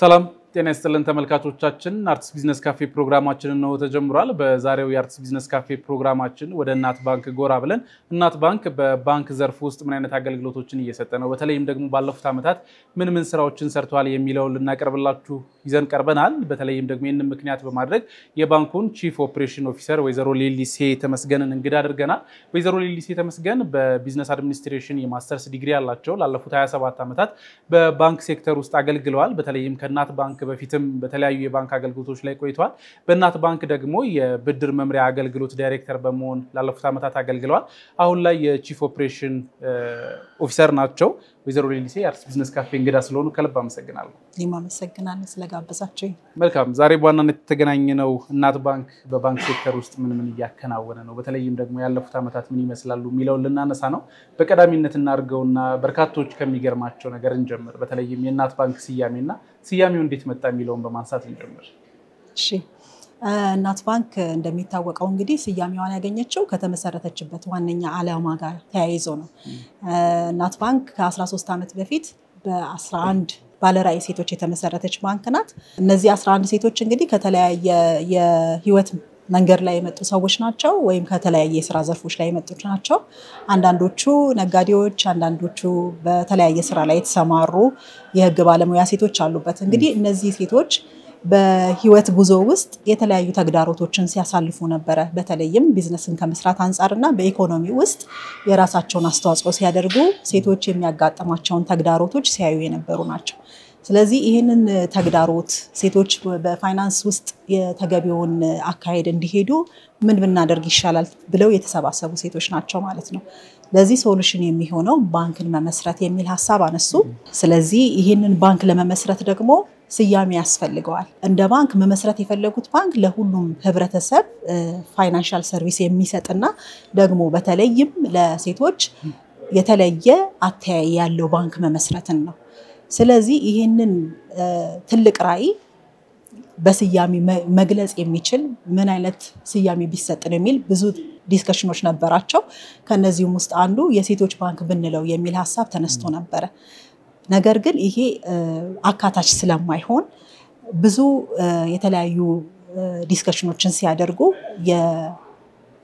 ሰላም ጤና ይስጥልን ተመልካቾቻችን አርትስ ቢዝነስ ካፌ ፕሮግራማችንን ነው ተጀምሯል በዛሬው የአርትስ ቢዝነስ ካፌ ፕሮግራማችን ወደ እናት ባንክ ጎራ ብለን እናት ባንክ በባንክ ዘርፍ ውስጥ ምን አይነት አገልግሎቶችን እየሰጠ ነው በተለይም ደግሞ ባለፉት አመታት ምን ስራዎችን ሰርቷል የሚለው ልናቀርብላችሁ ይዘን ቀርበናል በተለይም ደግሞ ይህንን ምክንያት በማድረግ የባንኩን ቺፍ ኦፕሬሽን ኦፊሰር ወይዘሮ ሌሊሴ ተመስገንን እንግዳ አድርገናል ወይዘሮ ሌሊሴ ተመስገን በቢዝነስ አድሚኒስትሬሽን የማስተርስ ዲግሪ ያላቸው ላለፉት 27 አመታት በባንክ ሴክተር ውስጥ አገልግለዋል በተለይም ከእናት ባንክ በፊትም በተለያዩ የባንክ አገልግሎቶች ላይ ቆይተዋል በእናት ባንክ ደግሞ የብድር መምሪያ አገልግሎት ዳይሬክተር በመሆን ላለፉት አመታት አገልግለዋል አሁን ላይ የቺፍ ኦፕሬሽን ኦፊሰር ናቸው ወይዘሮ ሌሊሴ የአርትስ ቢዝነስ ካፌ እንግዳ ስለሆኑ ከልብ አመሰግናለሁ አመሰግናለሁ ስለጋበዛችሁኝ መልካም ዛሬ በዋናነት የተገናኘነው እናት ባንክ በባንክ ሴክተር ውስጥ ምን እያከናወነ ነው በተለይም ደግሞ ያለፉት አመታት ምን ይመስላሉ ሚለውን ልናነሳ ነው በቀዳሚነት እናርገውና በርካቶች ከሚገርማቸው ነገር እንጀምር በተለይም የእናት ባንክ ስያሜው እንዴት መጣ ሚለውን በማንሳት እንጀምር እሺ እናት ባንክ እንደሚታወቀው እንግዲህ ስያሜዋን ያገኘችው ከተመሰረተችበት ዋነኛ ዓላማ ጋር ተያይዞ ነው እናት ባንክ ከ13 አመት በፊት በ11 ባለራዕይ ሴቶች የተመሰረተች ባንክ ናት እነዚህ 11 ሴቶች እንግዲህ ከተለያየ የህይወት መንገድ ላይ የመጡ ሰዎች ናቸው ወይም ከተለያየ የሥራ ዘርፎች ላይ የመጡ ናቸው አንዳንዶቹ ነጋዴዎች አንዳንዶቹ በተለያየ ስራ ላይ የተሰማሩ የህግ ባለሙያ ሴቶች አሉበት እንግዲህ እነዚህ ሴቶች በህይወት ጉዞ ውስጥ የተለያዩ ተግዳሮቶችን ሲያሳልፉ ነበር በተለይም ቢዝነስን ከመስራት አንፃርና በኢኮኖሚ ውስጥ የራሳቸውን አስተዋጽኦ ሲያደርጉ ሴቶች የሚያጋጥማቸውን ተግዳሮቶች ሲያዩ የነበሩ ናቸው ስለዚህ ይሄንን ተግዳሮት ሴቶች በፋይናንስ ውስጥ የተገቢውን አካሄድ እንዲሄዱ ምን ብናደርግ ይሻላል ብለው የተሰባሰቡ ሴቶች ናቸው ማለት ነው ለዚህ ሶሉሽን የሚሆነው ባንክን መመስረት የሚል ሐሳብ አነሱ ስለዚህ ይሄንን ባንክ ለመመስረት ደግሞ ስያሜ ያስፈልገዋል እንደ ባንክ መመስረት የፈለጉት ባንክ ለሁሉም ህብረተሰብ ፋይናንሻል ሰርቪስ የሚሰጥና ደግሞ በተለይም ለሴቶች የተለየ አተያይ ያለው ባንክ መመስረትን ነው ስለዚህ ይሄንን ትልቅ ራዕይ በስያሜ መግለጽ የሚችል ምን አይነት ስያሜ ቢሰጥ ነው የሚል ብዙ ዲስከሽኖች ነበራቸው ከነዚህም ውስጥ አንዱ የሴቶች ባንክ ብንለው የሚል ሐሳብ ተነስቶ ነበር ነገር ግን ይሄ አካታች ስለማይሆን ብዙ የተለያዩ ዲስከሽኖችን ሲያደርጉ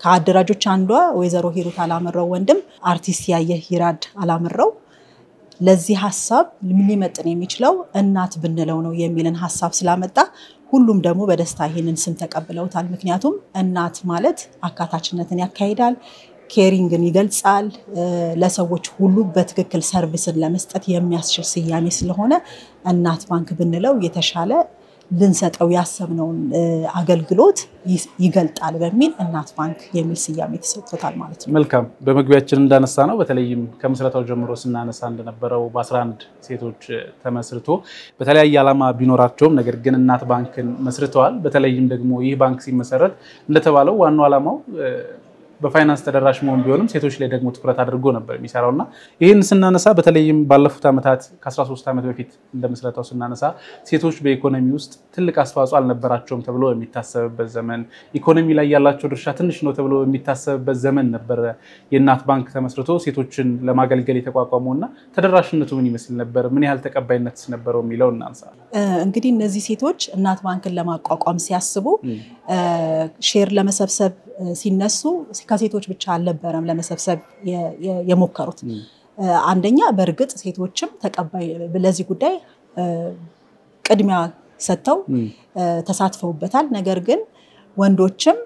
ከአደራጆች አንዷ ወይዘሮ ሂሩት አላምረው ወንድም አርቲስት ያየህ ይራድ አላምረው ለዚህ ሐሳብ ሊመጥን የሚችለው እናት ብንለው ነው የሚልን ሐሳብ ስላመጣ ሁሉም ደግሞ በደስታ ይሄንን ስም ተቀብለውታል ምክንያቱም እናት ማለት አካታችነትን ያካሂዳል ኬሪንግን ይገልጻል ለሰዎች ሁሉ በትክክል ሰርቪስን ለመስጠት የሚያስችል ስያሜ ስለሆነ እናት ባንክ ብንለው የተሻለ ልንሰጠው ያሰብነውን አገልግሎት ይገልጣል በሚል እናት ባንክ የሚል ስያሜ ተሰጥቶታል ማለት ነው መልካም በመግቢያችን እንዳነሳ ነው በተለይም ከምስረታው ጀምሮ ስናነሳ እንደነበረው በ11 ሴቶች ተመስርቶ በተለያየ ዓላማ ቢኖራቸውም ነገር ግን እናት ባንክን መስርተዋል በተለይም ደግሞ ይህ ባንክ ሲመሰረት እንደተባለው ዋናው ዓላማው በፋይናንስ ተደራሽ መሆን ቢሆንም ሴቶች ላይ ደግሞ ትኩረት አድርጎ ነበር የሚሰራውና ይሄን ስናነሳ በተለይም ባለፉት አመታት ከ13 አመት በፊት እንደመስረታው ስናነሳ ሴቶች በኢኮኖሚ ውስጥ ትልቅ አስተዋጽኦ አልነበራቸውም ተብሎ የሚታሰብበት ዘመን ኢኮኖሚ ላይ ያላቸው ድርሻ ትንሽ ነው ተብሎ የሚታሰብበት ዘመን ነበር የእናት ባንክ ተመስርቶ ሴቶችን ለማገልገል የተቋቋመውና ተደራሽነቱ ምን ይመስል ነበር ምን ያህል ተቀባይነት ነበረው የሚለው እናንሳ እንግዲህ እነዚህ ሴቶች እናት ባንክን ለማቋቋም ሲያስቡ ሼር ለመሰብሰብ ሲነሱ ከሴቶች ብቻ አልነበረም ለመሰብሰብ የሞከሩት አንደኛ በርግጥ ሴቶችም ተቀባይ ለዚህ ጉዳይ ቅድሚያ ሰጥተው ተሳትፈውበታል ነገር ግን ወንዶችም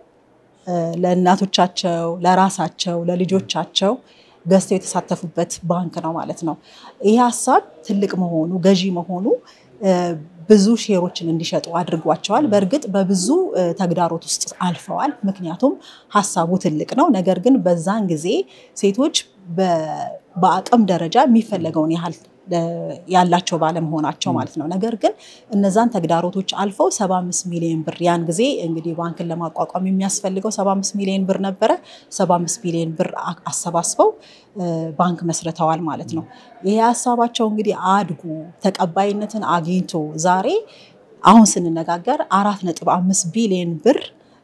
ለእናቶቻቸው ለራሳቸው ለልጆቻቸው ገዝተው የተሳተፉበት ባንክ ነው ማለት ነው ይሄ ሐሳብ ትልቅ መሆኑ ገዢ መሆኑ ብዙ ሼሮችን እንዲሸጡ አድርጓቸዋል በርግጥ በብዙ ተግዳሮት ውስጥ አልፈዋል ምክንያቱም ሐሳቡ ትልቅ ነው ነገር ግን በዛን ጊዜ ሴቶች በአቅም ደረጃ የሚፈልገውን ያህል ያላቸው ባለመሆናቸው ማለት ነው ነገር ግን እነዛን ተግዳሮቶች አልፈው 75 ሚሊዮን ብር ያን ጊዜ እንግዲህ ባንክን ለማቋቋም የሚያስፈልገው 75 ሚሊዮን ብር ነበር 75 ሚሊዮን ብር አሰባስበው ባንክ መስርተዋል ማለት ነው ይሄ ሐሳባቸው እንግዲህ አድጉ ተቀባይነትን አግኝቶ ዛሬ አሁን ስንነጋገር 4.5 ቢሊዮን ብር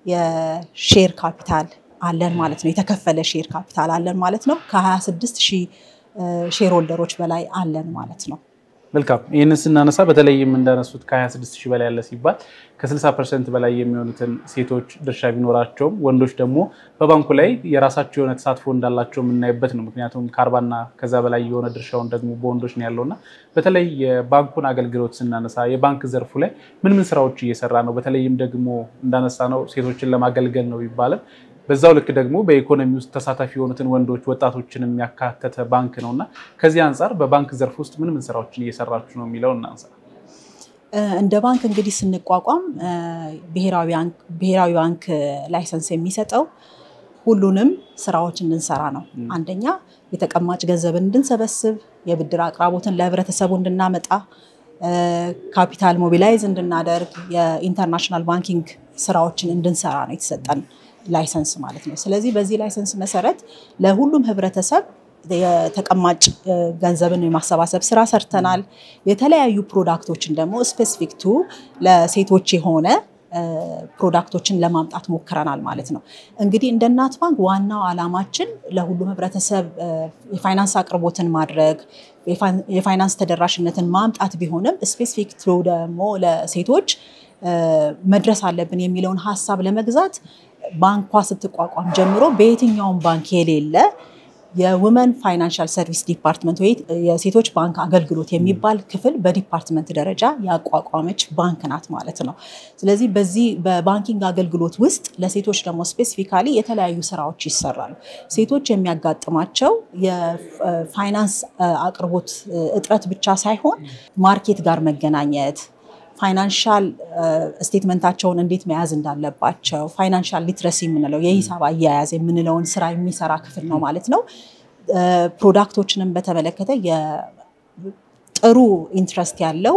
የሼር ካፒታል አለን ማለት ነው የተከፈለ ሼር ካፒታል አለን ማለት ነው ከ26000 ሼር ሆልደሮች በላይ አለን ማለት ነው መልካም ይሄንን ስናነሳ በተለይም እንዳነሱት ከ26000 በላይ ያለ ሲባል ከ60% በላይ የሚሆኑትን ሴቶች ድርሻ ቢኖራቸውም ወንዶች ደግሞ በባንኩ ላይ የራሳቸው የሆነ ተሳትፎ እንዳላቸው የምናይበት ነው። ምክንያቱም ከ40ና ከዛ በላይ የሆነ ድርሻውን ደግሞ በወንዶች ነው ያለውና በተለይ የባንኩን አገልግሎት ስናነሳ የባንክ ዘርፉ ላይ ምን ስራዎች እየሰራ ነው? በተለይም ደግሞ እንዳነሳ ነው ሴቶችን ለማገልገል ነው ይባላል። በዛው ልክ ደግሞ በኢኮኖሚ ውስጥ ተሳታፊ የሆኑትን ወንዶች ወጣቶችን የሚያካተተ ባንክ ነውና ከዚህ አንፃር በባንክ ዘርፍ ውስጥ ምን ስራዎችን እየሰራችሁ ነው የሚለው እናንሳ። እንደ ባንክ እንግዲህ ስንቋቋም ብሔራዊ ባንክ ላይሰንስ የሚሰጠው ሁሉንም ስራዎች እንድንሰራ ነው። አንደኛ የተቀማጭ ገንዘብን እንድንሰበስብ፣ የብድር አቅራቦትን ለህብረተሰቡ እንድናመጣ፣ ካፒታል ሞቢላይዝ እንድናደርግ፣ የኢንተርናሽናል ባንኪንግ ስራዎችን እንድንሰራ ነው የተሰጠን ላይሰንስ ማለት ነው። ስለዚህ በዚህ ላይሰንስ መሰረት ለሁሉም ህብረተሰብ የተቀማጭ ገንዘብን የማሰባሰብ ስራ ሰርተናል። የተለያዩ ፕሮዳክቶችን ደግሞ ስፔሲፊክ ቱ ለሴቶች የሆነ ፕሮዳክቶችን ለማምጣት ሞክረናል ማለት ነው። እንግዲህ እንደ እናት ባንክ ዋናው ዓላማችን ለሁሉም ህብረተሰብ የፋይናንስ አቅርቦትን ማድረግ፣ የፋይናንስ ተደራሽነትን ማምጣት ቢሆንም ስፔሲፊክ ቱ ደግሞ ለሴቶች መድረስ አለብን የሚለውን ሀሳብ ለመግዛት ባንኳ ስትቋቋም ጀምሮ በየትኛውም ባንክ የሌለ የውመን ፋይናንሻል ሰርቪስ ዲፓርትመንት ወይ የሴቶች ባንክ አገልግሎት የሚባል ክፍል በዲፓርትመንት ደረጃ ያቋቋመች ባንክ ናት ማለት ነው። ስለዚህ በዚህ በባንኪንግ አገልግሎት ውስጥ ለሴቶች ደግሞ ስፔሲፊካሊ የተለያዩ ስራዎች ይሰራሉ። ሴቶች የሚያጋጥማቸው የፋይናንስ አቅርቦት እጥረት ብቻ ሳይሆን ማርኬት ጋር መገናኘት፣ ፋይናንሻል ስቴትመንታቸውን እንዴት መያዝ እንዳለባቸው፣ ፋይናንሻል ሊትረሲ የምንለው የሂሳብ አያያዝ የምንለውን ስራ የሚሰራ ክፍል ነው ማለት ነው። ፕሮዳክቶችንም በተመለከተ ጥሩ ኢንትረስት ያለው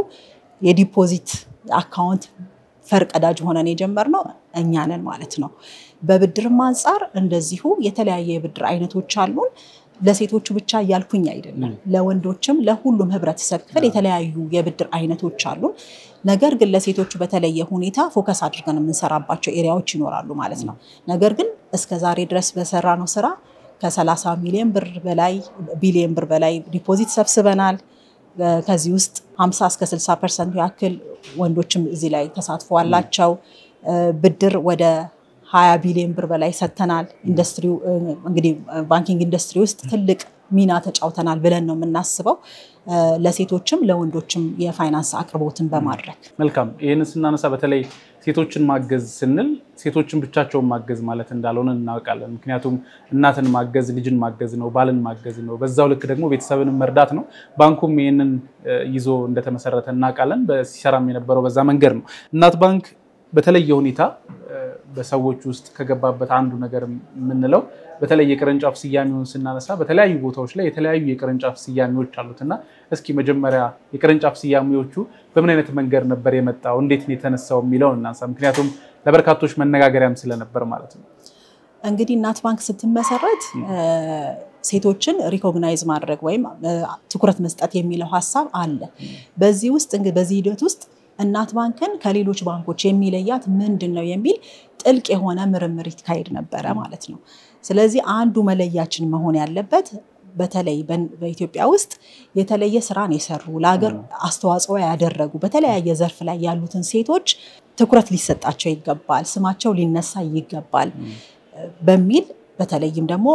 የዲፖዚት አካውንት ፈርቀዳጅ ሆነን የጀመርነው እኛ ነን ማለት ነው። በብድርም አንፃር እንደዚሁ የተለያየ የብድር አይነቶች አሉን። ለሴቶቹ ብቻ ያልኩኝ አይደለም፣ ለወንዶችም ለሁሉም ህብረተሰብ ክፍል የተለያዩ የብድር አይነቶች አሉን። ነገር ግን ለሴቶቹ በተለየ ሁኔታ ፎከስ አድርገን የምንሰራባቸው ኤሪያዎች ይኖራሉ ማለት ነው። ነገር ግን እስከዛሬ ድረስ በሰራነው ስራ ከ30 ቢሊዮን ብር በላይ ዲፖዚት ሰብስበናል። ከዚህ ውስጥ 50 እስከ 60% ያክል ወንዶችም እዚህ ላይ ተሳትፎ አላቸው። ብድር ወደ 20 ቢሊዮን ብር በላይ ሰጥተናል። ኢንዱስትሪው እንግዲህ ባንኪንግ ኢንዱስትሪ ውስጥ ትልቅ ሚና ተጫውተናል ብለን ነው የምናስበው፣ ለሴቶችም ለወንዶችም የፋይናንስ አቅርቦትን በማድረግ። መልካም ይሄን ስናነሳ በተለይ ሴቶችን ማገዝ ስንል ሴቶችን ብቻቸውን ማገዝ ማለት እንዳልሆነ እናውቃለን። ምክንያቱም እናትን ማገዝ ልጅን ማገዝ ነው፣ ባልን ማገዝ ነው፣ በዛው ልክ ደግሞ ቤተሰብን መርዳት ነው። ባንኩም ይሄንን ይዞ እንደተመሰረተ እናውቃለን። በሲሰራም የነበረው በዛ መንገድ ነው። እናት ባንክ በተለየ ሁኔታ በሰዎች ውስጥ ከገባበት አንዱ ነገር የምንለው በተለይ የቅርንጫፍ ስያሜውን ስናነሳ በተለያዩ ቦታዎች ላይ የተለያዩ የቅርንጫፍ ስያሜዎች አሉትና እስኪ መጀመሪያ የቅርንጫፍ ስያሜዎቹ በምን አይነት መንገድ ነበር የመጣው፣ እንዴት ነው የተነሳው የሚለው እናንሳ። ምክንያቱም ለበርካቶች መነጋገሪያም ስለነበር ማለት ነው። እንግዲህ እናት ባንክ ስትመሰረት ሴቶችን ሪኮግናይዝ ማድረግ ወይም ትኩረት መስጠት የሚለው ሀሳብ አለ። በዚህ ሂደት ውስጥ እናት ባንክን ከሌሎች ባንኮች የሚለያት ምንድነው የሚል ጥልቅ የሆነ ምርምር ይካሄድ ነበረ ማለት ነው። ስለዚህ አንዱ መለያችን መሆን ያለበት በተለይ በኢትዮጵያ ውስጥ የተለየ ስራን የሰሩ ለሀገር አስተዋጽኦ ያደረጉ በተለያየ ዘርፍ ላይ ያሉትን ሴቶች ትኩረት ሊሰጣቸው ይገባል፣ ስማቸው ሊነሳ ይገባል በሚል በተለይም ደግሞ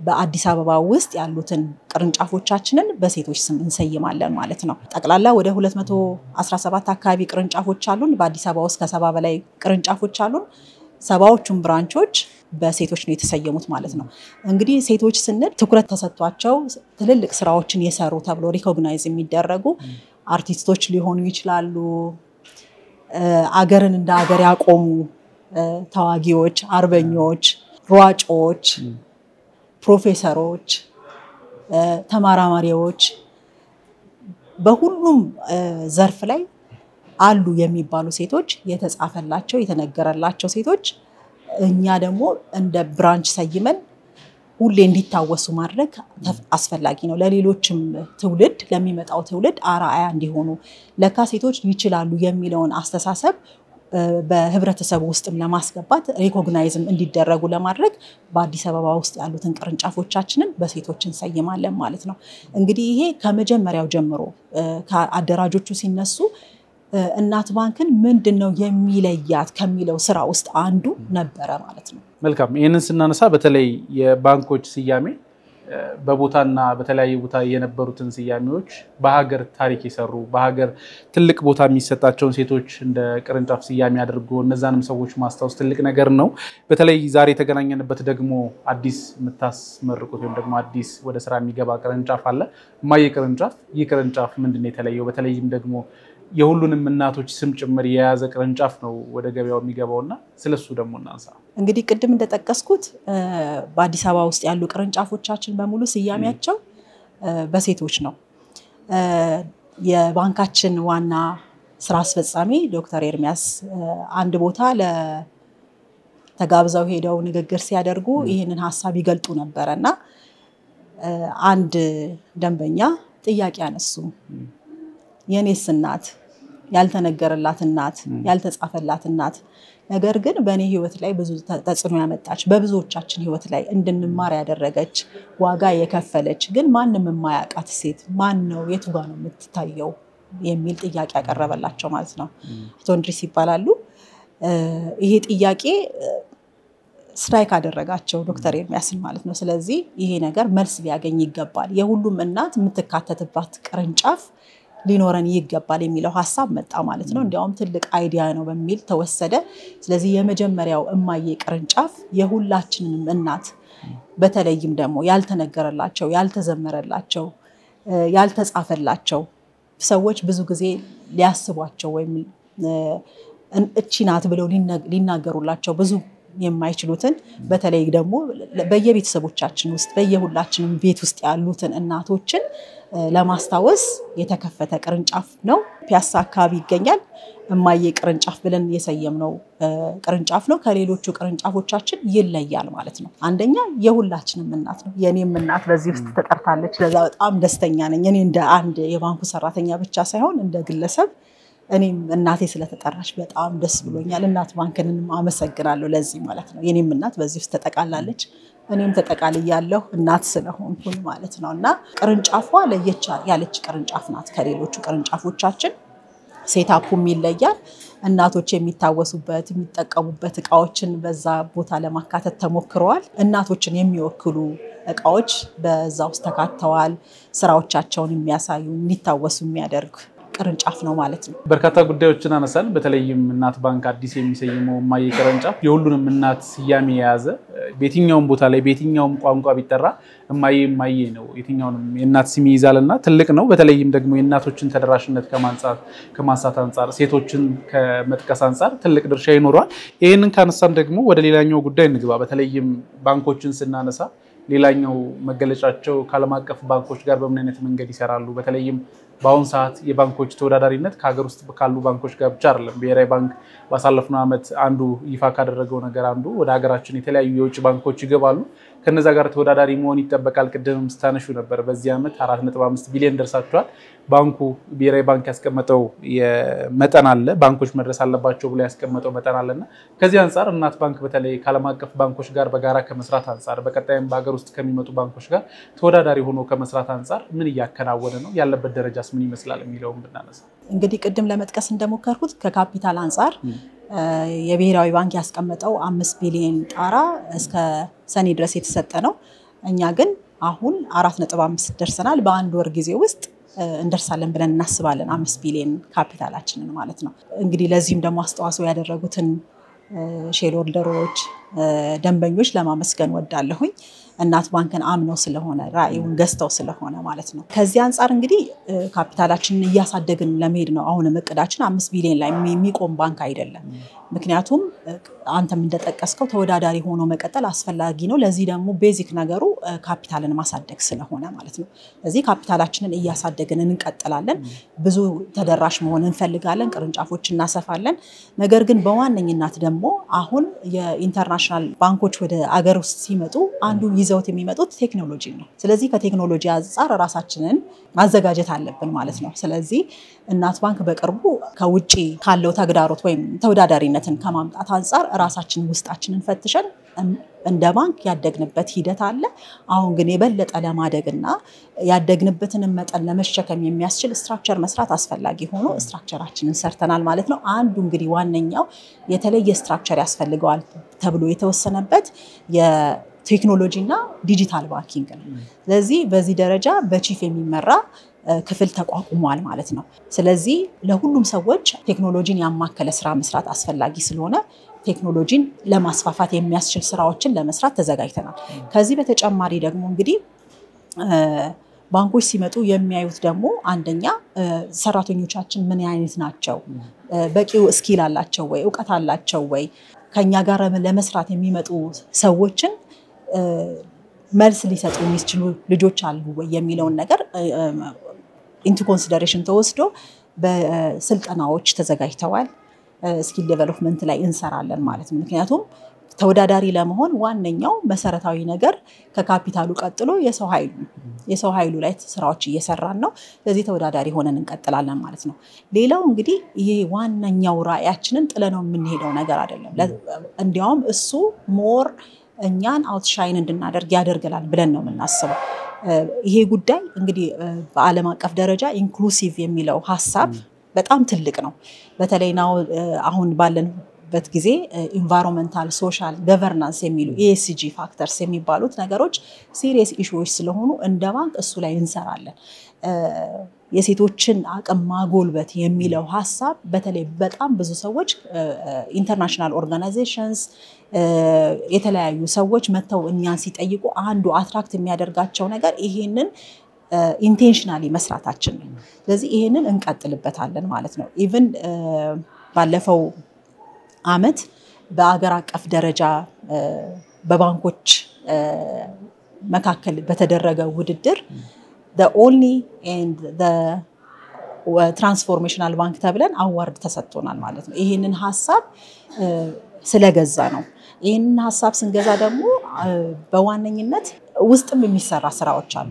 በአዲስ አበባ ውስጥ ያሉትን ቅርንጫፎቻችንን በሴቶች ስም እንሰይማለን ማለት ነው። ጠቅላላ ወደ 217 አካባቢ ቅርንጫፎች አሉን። በአዲስ አበባ ውስጥ ከ70 በላይ ቅርንጫፎች አሉን። 70ዎቹም ብራንቾች በሴቶች ነው የተሰየሙት ማለት ነው። እንግዲህ ሴቶች ስንል ትኩረት ተሰጥቷቸው ትልልቅ ስራዎችን የሰሩ ተብሎ ሪኮግናይዝ የሚደረጉ አርቲስቶች ሊሆኑ ይችላሉ፣ አገርን እንደ አገር ያቆሙ ተዋጊዎች፣ አርበኞች፣ ሯጮች፣ ፕሮፌሰሮች፣ ተማራማሪዎች በሁሉም ዘርፍ ላይ አሉ የሚባሉ ሴቶች የተጻፈላቸው የተነገረላቸው ሴቶች እኛ ደግሞ እንደ ብራንች ሰይመን ሁሌ እንዲታወሱ ማድረግ አስፈላጊ ነው። ለሌሎችም ትውልድ ለሚመጣው ትውልድ አርአያ እንዲሆኑ ለካ ሴቶች ይችላሉ የሚለውን አስተሳሰብ በህብረተሰቡ ውስጥም ለማስገባት ሪኮግናይዝም እንዲደረጉ ለማድረግ በአዲስ አበባ ውስጥ ያሉትን ቅርንጫፎቻችንን በሴቶችን ሰይማለን ማለት ነው። እንግዲህ ይሄ ከመጀመሪያው ጀምሮ ከአደራጆቹ ሲነሱ እናት ባንክን ምንድነው የሚለያት ከሚለው ስራ ውስጥ አንዱ ነበረ ማለት ነው። መልካም። ይሄንን ስናነሳ በተለይ የባንኮች ስያሜ በቦታና በተለያየ ቦታ የነበሩትን ስያሜዎች በሀገር ታሪክ የሰሩ በሀገር ትልቅ ቦታ የሚሰጣቸውን ሴቶች እንደ ቅርንጫፍ ስያሜ አድርጎ እነዛንም ሰዎች ማስታወስ ትልቅ ነገር ነው። በተለይ ዛሬ የተገናኘንበት ደግሞ አዲስ የምታስመርቁት ወይም ደግሞ አዲስ ወደ ስራ የሚገባ ቅርንጫፍ አለ፣ እማዬ ቅርንጫፍ። ይህ ቅርንጫፍ ምንድነው የተለየው? በተለይም ደግሞ የሁሉንም እናቶች ስም ጭምር የያዘ ቅርንጫፍ ነው ወደ ገበያው የሚገባውና ስለሱ ደግሞ እናንሳ። እንግዲህ ቅድም እንደጠቀስኩት በአዲስ አበባ ውስጥ ያሉ ቅርንጫፎቻችን በሙሉ ስያሜያቸው በሴቶች ነው። የባንካችን ዋና ስራ አስፈጻሚ ዶክተር ኤርሚያስ አንድ ቦታ ለተጋብዘው ሄደው ንግግር ሲያደርጉ ይህንን ሐሳብ ይገልጡ ነበርና አንድ ደንበኛ ጥያቄ አነሱ። የኔስ እናት ያልተነገረላት እናት ያልተጻፈላት እናት ነገር ግን በእኔ ህይወት ላይ ብዙ ተጽዕኖ ያመጣች በብዙዎቻችን ህይወት ላይ እንድንማር ያደረገች ዋጋ የከፈለች ግን ማንንም የማያውቃት ሴት ማን ነው? የቱ ጋር ነው የምትታየው? የሚል ጥያቄ ያቀረበላቸው ማለት ነው። አቶ እንድሪስ ይባላሉ። ይሄ ጥያቄ ስትራይክ አደረጋቸው ዶክተር ኤርሚያስን ማለት ነው። ስለዚህ ይሄ ነገር መልስ ሊያገኝ ይገባል፣ የሁሉም እናት የምትካተትባት ቅርንጫፍ ሊኖረን ይገባል የሚለው ሐሳብ መጣ ማለት ነው። እንዲያውም ትልቅ አይዲያ ነው በሚል ተወሰደ። ስለዚህ የመጀመሪያው እማዬ ቅርንጫፍ የሁላችንንም እናት በተለይም ደግሞ ያልተነገረላቸው ያልተዘመረላቸው ያልተጻፈላቸው ሰዎች ብዙ ጊዜ ሊያስቧቸው ወይም እቺ ናት ብለው ሊናገሩላቸው ብዙ የማይችሉትን በተለይ ደግሞ በየቤተሰቦቻችን ውስጥ በየሁላችንም ቤት ውስጥ ያሉትን እናቶችን ለማስታወስ የተከፈተ ቅርንጫፍ ነው። ፒያሳ አካባቢ ይገኛል። እማዬ ቅርንጫፍ ብለን የሰየምነው ቅርንጫፍ ነው። ከሌሎቹ ቅርንጫፎቻችን ይለያል ማለት ነው። አንደኛ የሁላችንም እናት ነው። የኔም እናት በዚህ ውስጥ ተጠርታለች። ለዛ በጣም ደስተኛ ነኝ። እኔ እንደ አንድ የባንኩ ሰራተኛ ብቻ ሳይሆን እንደ ግለሰብ እኔም እናቴ ስለተጠራች በጣም ደስ ብሎኛል። እናት ባንክንም አመሰግናለሁ ለዚህ ማለት ነው። የኔም እናት በዚህ ውስጥ ተጠቃላለች። እኔም ተጠቃልያለሁ እናት ስለሆንኩኝ ማለት ነውና ቅርንጫፏ ለየች ያለች ቅርንጫፍ ናት ከሌሎቹ ቅርንጫፎቻችን። ሴታፑም ይለያል። እናቶች የሚታወሱበት የሚጠቀሙበት እቃዎችን በዛ ቦታ ለማካተት ተሞክረዋል። እናቶችን የሚወክሉ እቃዎች በዛ ውስጥ ተካተዋል። ስራዎቻቸውን የሚያሳዩ እንዲታወሱ የሚያደርግ ቅርንጫፍ ነው ማለት ነው። በርካታ ጉዳዮችን አነሳን። በተለይም እናት ባንክ አዲስ የሚሰየመው እማዬ ቅርንጫፍ የሁሉንም እናት ስያሜ የያዘ በየትኛውም ቦታ ላይ በየትኛውም ቋንቋ ቢጠራ እማዬ እማዬ ነው። የትኛውንም የእናት ስም ይይዛልና ትልቅ ነው። በተለይም ደግሞ የእናቶችን ተደራሽነት ከማንሳት አንፃር ሴቶችን ከመጥቀስ አንፃር ትልቅ ድርሻ ይኖረዋል። ይሄንን ካነሳን ደግሞ ወደ ሌላኛው ጉዳይ እንግባ። በተለይም ባንኮችን ስናነሳ ሌላኛው መገለጫቸው ከዓለም አቀፍ ባንኮች ጋር በምን አይነት መንገድ ይሰራሉ? በተለይም በአሁን ሰዓት የባንኮች ተወዳዳሪነት ከሀገር ውስጥ ካሉ ባንኮች ጋር ብቻ አይደለም። ብሔራዊ ባንክ ባሳለፍነው ዓመት አንዱ ይፋ ካደረገው ነገር አንዱ ወደ ሀገራችን የተለያዩ የውጭ ባንኮች ይገባሉ። ከነዛ ጋር ተወዳዳሪ መሆን ይጠበቃል። ቅድምም ስታነሹ ነበር። በዚህ ዓመት 4.5 ቢሊዮን ደርሳቸዋል። ባንኩ ብሔራዊ ባንክ ያስቀመጠው መጠን አለ፣ ባንኮች መድረስ አለባቸው ብሎ ያስቀመጠው መጠን አለና ከዚህ አንፃር እናት ባንክ በተለይ ከዓለም አቀፍ ባንኮች ጋር በጋራ ከመስራት አንፃር በቀጣይም በሀገር ውስጥ ከሚመጡ ባንኮች ጋር ተወዳዳሪ ሆኖ ከመስራት አንፃር ምን እያከናወነ ነው? ያለበት ደረጃስ ምን ይመስላል የሚለውን ብናነሳ እንግዲህ ቅድም ለመጥቀስ እንደሞከርኩት ከካፒታል አንፃር የብሔራዊ ባንክ ያስቀመጠው 5 ቢሊዮን ጣራ እስከ ሰኔ ድረስ የተሰጠ ነው። እኛ ግን አሁን 4.5 ደርሰናል። በአንድ ወር ጊዜ ውስጥ እንደርሳለን ብለን እናስባለን 5 ቢሊዮን ካፒታላችንን ማለት ነው። እንግዲህ ለዚህም ደግሞ አስተዋጽኦ ያደረጉትን ሼር ሆልደሮች ደንበኞች ለማመስገን ወዳለሁኝ። እናት ባንክን አምነው ስለሆነ ራዕዩን ገዝተው ስለሆነ ማለት ነው። ከዚህ አንፃር እንግዲህ ካፒታላችንን እያሳደግን ለመሄድ ነው። አሁንም እቅዳችን 5 ቢሊዮን ላይ የሚቆም ባንክ አይደለም። ምክንያቱም አንተም እንደጠቀስከው ተወዳዳሪ ሆኖ መቀጠል አስፈላጊ ነው። ለዚህ ደግሞ ቤዚክ ነገሩ ካፒታልን ማሳደግ ስለሆነ ማለት ነው። ለዚህ ካፒታላችንን እያሳደግን እንቀጥላለን። ብዙ ተደራሽ መሆን እንፈልጋለን። ቅርንጫፎች እናሰፋለን። ነገር ግን በዋነኝነት ደግሞ አሁን የኢንተርናሽናል ኢንተርናሽናል ባንኮች ወደ አገር ውስጥ ሲመጡ አንዱ ይዘውት የሚመጡት ቴክኖሎጂ ነው። ስለዚህ ከቴክኖሎጂ አንፃር ራሳችንን ማዘጋጀት አለብን ማለት ነው። ስለዚህ እናት ባንክ በቅርቡ ከውጪ ካለው ተግዳሮት ወይም ተወዳዳሪነትን ከማምጣት አንፃር ራሳችንን ውስጣችንን ፈትሸን እንደ ባንክ ያደግንበት ሂደት አለ። አሁን ግን የበለጠ ለማደግና ያደግንበትን መጠን ለመሸከም የሚያስችል ስትራክቸር መስራት አስፈላጊ ሆኖ ስትራክቸራችንን ሰርተናል ማለት ነው። አንዱ እንግዲህ ዋነኛው የተለየ ስትራክቸር ያስፈልገዋል ተብሎ የተወሰነበት የቴክኖሎጂና ዲጂታል ባንኪንግ ነው። ስለዚህ በዚህ ደረጃ በቺፍ የሚመራ ክፍል ተቋቁሟል ማለት ነው። ስለዚህ ለሁሉም ሰዎች ቴክኖሎጂን ያማከለ ስራ መስራት አስፈላጊ ስለሆነ ቴክኖሎጂን ለማስፋፋት የሚያስችል ስራዎችን ለመስራት ተዘጋጅተናል። ከዚህ በተጨማሪ ደግሞ እንግዲህ ባንኮች ሲመጡ የሚያዩት ደግሞ አንደኛ ሰራተኞቻችን ምን አይነት ናቸው፣ በቂው ስኪል አላቸው ወይ፣ ዕውቀት አላቸው ወይ፣ ከኛ ጋር ለመስራት የሚመጡ ሰዎችን መልስ ሊሰጡ የሚችሉ ልጆች አሉ ወይ የሚለውን ነገር ኢንቱ ኮንሲደሬሽን ተወስዶ በስልጠናዎች ተዘጋጅተዋል። ስኪል ዴቨሎፕመንት ላይ እንሰራለን ማለት ነው። ምክንያቱም ተወዳዳሪ ለመሆን ዋነኛው መሰረታዊ ነገር ከካፒታሉ ቀጥሎ የሰው ኃይሉ ላይ ስራዎች እየሰራን ነው። ስለዚህ ተወዳዳሪ ሆነን እንቀጥላለን ማለት ነው። ሌላው እንግዲህ ይሄ ዋነኛው ራዕያችንን ጥለነው የምንሄደው ነገር አይደለም። እንዲያውም እሱ ሞር እኛን አውትሻይን እንድናደርግ ያደርገናል ብለን ነው የምናስበው። ይሄ ጉዳይ እንግዲህ በዓለም አቀፍ ደረጃ ኢንክሉሲቭ የሚለው ሐሳብ በጣም ትልቅ ነው። በተለይ ነው አሁን ባለንበት ጊዜ ኢንቫይሮንመንታል፣ ሶሻል፣ ገቨርናንስ የሚሉ ESG ፋክተርስ የሚባሉት ነገሮች ሲሪየስ ኢሹዎች ስለሆኑ እንደ ባንክ እሱ ላይ እንሰራለን። የሴቶችን አቅም ማጎልበት የሚለው ሐሳብ በተለይ በጣም ብዙ ሰዎች ኢንተርናሽናል ኦርጋናይዜሽንስ የተለያዩ ሰዎች መተው እኛን ሲጠይቁ አንዱ አትራክት የሚያደርጋቸው ነገር ይሄንን ኢንቴንሽናሊ መስራታችን ነው። ስለዚህ ይሄንን እንቀጥልበታለን ማለት ነው። ኢቭን ባለፈው አመት በአገር አቀፍ ደረጃ በባንኮች መካከል በተደረገ ውድድር the only and the transformational bank ተብለን አዋርድ ተሰጥቶናል ማለት ነው። ይሄንን ሐሳብ ስለገዛ ነው። ይሄንን ሐሳብ ስንገዛ ደግሞ በዋነኝነት ውስጥም የሚሰራ ስራዎች አሉ።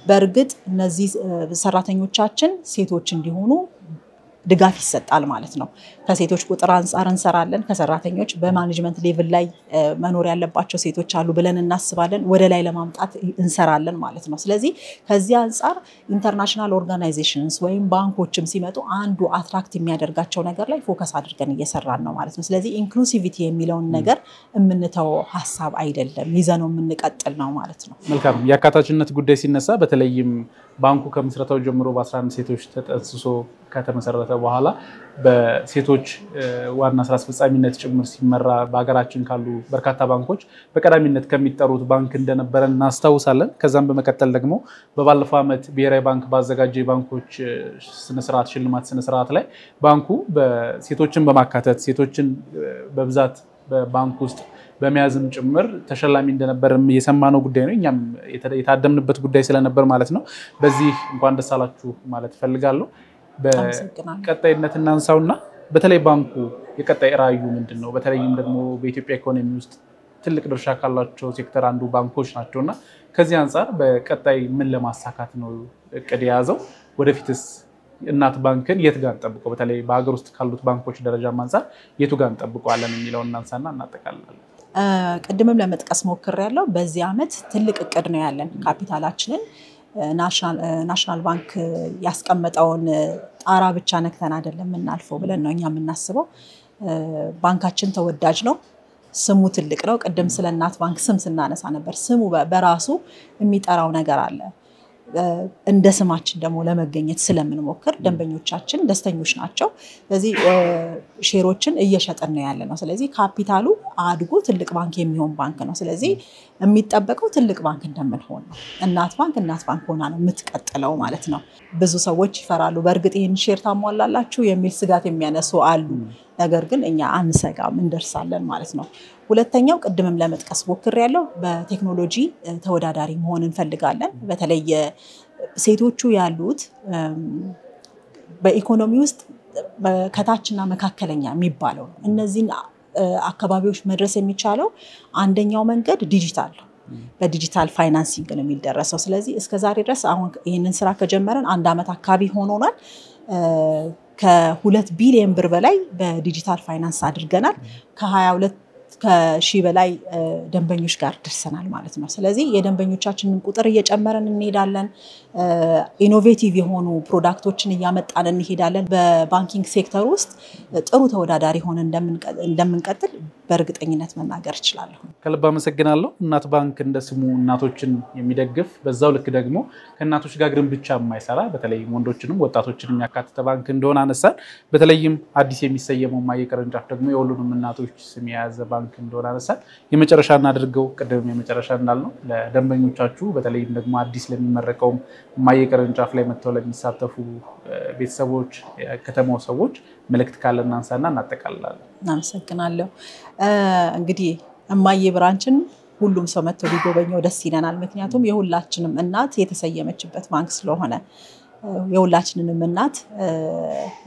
በእርግጥ እነዚህ ሰራተኞቻችን ሴቶች እንዲሆኑ ድጋፍ ይሰጣል ማለት ነው። ከሴቶች ቁጥር አንፃር እንሰራለን። ከሰራተኞች በማኔጅመንት ሌቭል ላይ መኖር ያለባቸው ሴቶች አሉ ብለን እናስባለን። ወደ ላይ ለማምጣት እንሰራለን ማለት ነው። ስለዚህ ከዚህ አንፃር ኢንተርናሽናል ኦርጋናይዜሽንስ ወይም ባንኮችም ሲመጡ አንዱ አትራክት የሚያደርጋቸው ነገር ላይ ፎከስ አድርገን እየሰራን ነው ማለት ነው። ስለዚህ ኢንክሉሲቪቲ የሚለውን ነገር የምንተው ሐሳብ አይደለም፣ ይዘነው የምንቀጥል ነው ማለት ነው። መልካም። የአካታችነት ጉዳይ ሲነሳ በተለይም ባንኩ ከምስረታው ጀምሮ በ11 ሴቶች ተጠንስሶ ከተመሰረተ በኋላ በሴቶች ዋና ስራ አስፈጻሚነት ጭምር ሲመራ በአገራችን ካሉ በርካታ ባንኮች በቀዳሚነት ከሚጠሩት ባንክ እንደነበረ እናስታውሳለን። ከዛም በመቀጠል ደግሞ በባለፈው ዓመት ብሔራዊ ባንክ ባዘጋጀው ባንኮች ስነስርዓት ሽልማት ስነስርዓት ላይ ባንኩ በሴቶችን በማካተት ሴቶችን በብዛት በባንክ ውስጥ በመያዝም ጭምር ተሸላሚ እንደነበር የሰማነው ጉዳይ ነው። እኛም የታደምንበት ጉዳይ ስለነበር ማለት ነው። በዚህ እንኳን ደስ አላችሁ ማለት ፈልጋለሁ። በቀጣይነት እናንሳውና በተለይ ባንኩ የቀጣይ ራዕዩ ምንድነው? በተለይም ደግሞ በኢትዮጵያ ኢኮኖሚ ውስጥ ትልቅ ድርሻ ካላቸው ሴክተር አንዱ ባንኮች ናቸውና ከዚህ አንፃር በቀጣይ ምን ለማሳካት ነው እቅድ የያዘው? ወደፊትስ እናት ባንክን የት ጋር እንጠብቀው? በተለይ በአገር ውስጥ ካሉት ባንኮች ደረጃ አንፃር የቱ ጋር እንጠብቀዋለን የሚለውን እናንሳና እናጠቃልላለን። ቅድምም ለመጥቀስ ሞክሬያለሁ። በዚህ ዓመት ትልቅ እቅድ ነው ያለን። ካፒታላችንን ናሽናል ባንክ ያስቀመጠውን ጣራ ብቻ ነክተን አይደለም እናልፈው ብለን ነው እኛ የምናስበው። ባንካችን ተወዳጅ ነው፣ ስሙ ትልቅ ነው። ቅድም ስለ እናት ባንክ ስም ስናነሳ ነበር። ስሙ በራሱ የሚጠራው ነገር አለ። እንደ ስማችን ደግሞ ለመገኘት ስለምንሞክር ደንበኞቻችን ደስተኞች ናቸው። ስለዚህ ሼሮችን እየሸጠን ነው ያለ ነው። ስለዚህ ካፒታሉ አድጎ ትልቅ ባንክ የሚሆን ባንክ ነው። ስለዚህ የሚጠበቀው ትልቅ ባንክ እንደምንሆን ነው። እናት ባንክ ሆና ነው የምትቀጥለው ማለት ነው። ብዙ ሰዎች ይፈራሉ። በእርግጥ ይህን ሼር ታሟላላችሁ የሚል ስጋት የሚያነሱ አሉ። ነገር ግን እኛ አንሰጋም፣ እንደርሳለን ማለት ነው። ሁለተኛው ቅድምም ለመጥቀስ ሞክሬያለሁ፣ በቴክኖሎጂ ተወዳዳሪ መሆን እንፈልጋለን። በተለይ ሴቶቹ ያሉት በኢኮኖሚ ውስጥ ከታችና መካከለኛ የሚባለው እነዚህን አካባቢዎች መድረስ የሚቻለው አንደኛው መንገድ ዲጂታል በዲጂታል ፋይናንሲንግ ነው የሚደረሰው ስለዚህ እስከ ዛሬ ድረስ አሁን ይሄንን ስራ ከጀመረን 1 አመት አካባቢ ሆኖናል ከ2 ቢሊዮን ብር በላይ በዲጂታል ፋይናንስ አድርገናል ከ22 ከሺህ በላይ ደንበኞች ጋር ደርሰናል ማለት ነው ስለዚህ የደንበኞቻችንን ቁጥር እየጨመረን እንሄዳለን ኢኖቬቲቭ የሆኑ ፕሮዳክቶችን እያመጣን እንሄዳለን በባንኪንግ ሴክተር ውስጥ ጥሩ ተወዳዳሪ ሆነን እንደምንቀጥል በእርግጠኝነት መናገር እችላለሁ ከልብ አመሰግናለሁ እናት ባንክ እንደ ስሙ እናቶችን የሚደግፍ በዛው ልክ ደግሞ ከእናቶች ጋር ግን ብቻ የማይሰራ በተለይ ወንዶችንም ወጣቶችንም የሚያካትተ ባንክ እንደሆነ አነሳን በተለይም አዲስ የሚሰየመው ማየ ቅርንጫፍ ደግሞ የሁሉንም እናቶች ስም የያዘ ባንክ እንደሆነ አነሳን የመጨረሻ እናድርገው ቀደም የመጨረሻ እንዳልነው ለደንበኞቻችሁ በተለይም ደግሞ አዲስ ለሚመረቀው ማየ ቅርንጫፍ ላይ መጥተው ለሚሳተፉ ቤተሰቦች ከተማው ሰዎች መልእክት ካለና አንሳና እናጠቃልላለን አመሰግናለሁ እንግዲህ እማዬ ብራንችን ሁሉም ሰው መጥቶ ሊጎበኘው ደስ ይለናል ምክንያቱም የሁላችንም እናት የተሰየመችበት ባንክ ስለሆነ የሁላችንንም እናት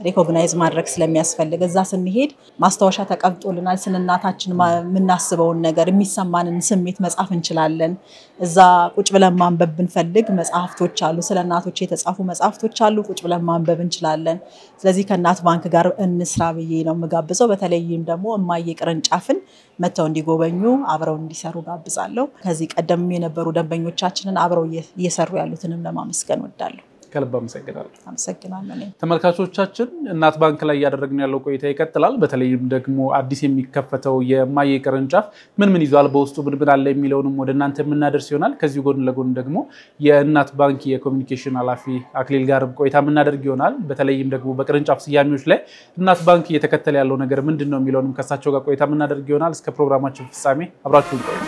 ሪኮግናይዝ ማድረግ ስለሚያስፈልግ እዛ ስንሄድ ማስተዋሻ ተቀምጦልናል ስለናታችን ምናስበውን ነገር የሚሰማንን ስሜት መጻፍ እንችላለን እዛ ቁጭ ብለን ማንበብ ብንፈልግ መጽሐፍቶች አሉ ስለናቶች የተጻፉ መጽሐፍቶች አሉ ቁጭ ብለን ማንበብ እንችላለን ስለዚህ ከእናት ባንክ ጋር እንስራ ብዬ ነው መጋብዘው በተለይም ደግሞ እማዬ ቅርንጫፍን መተው እንዲጎበኙ አብረው እንዲሰሩ ጋብዛለሁ ከዚህ ቀደም የነበሩ ደንበኞቻችንን አብረው እየሰሩ ያሉትንም ለማመስገን ወዳለሁ ከልብ አመሰግናለሁ ተመልካቾቻችን እናት ባንክ ላይ ያደረግን ያለው ቆይታ ይቀጥላል በተለይም ደግሞ አዲስ የሚከፈተው የማየ ቅርንጫፍ ምን ይዟል በውስጡ ምን አለ የሚለውንም ወደ እናንተ የምናደርስ ይሆናል ከዚህ ጎን ለጎን ደግሞ የእናት ባንክ የኮሙኒኬሽን ኃላፊ አክሊል ጋር ቆይታ የምናደርግ ይሆናል በተለይም ደግሞ በቅርንጫፍ ስያሜዎች ላይ እናት ባንክ እየተከተለ ያለው ነገር ምንድነው የሚለውንም ከሳቸው ጋር ቆይታ የምናደርግ ይሆናል እስከ ፕሮግራማችን ፍጻሜ አብራችሁን ቆዩ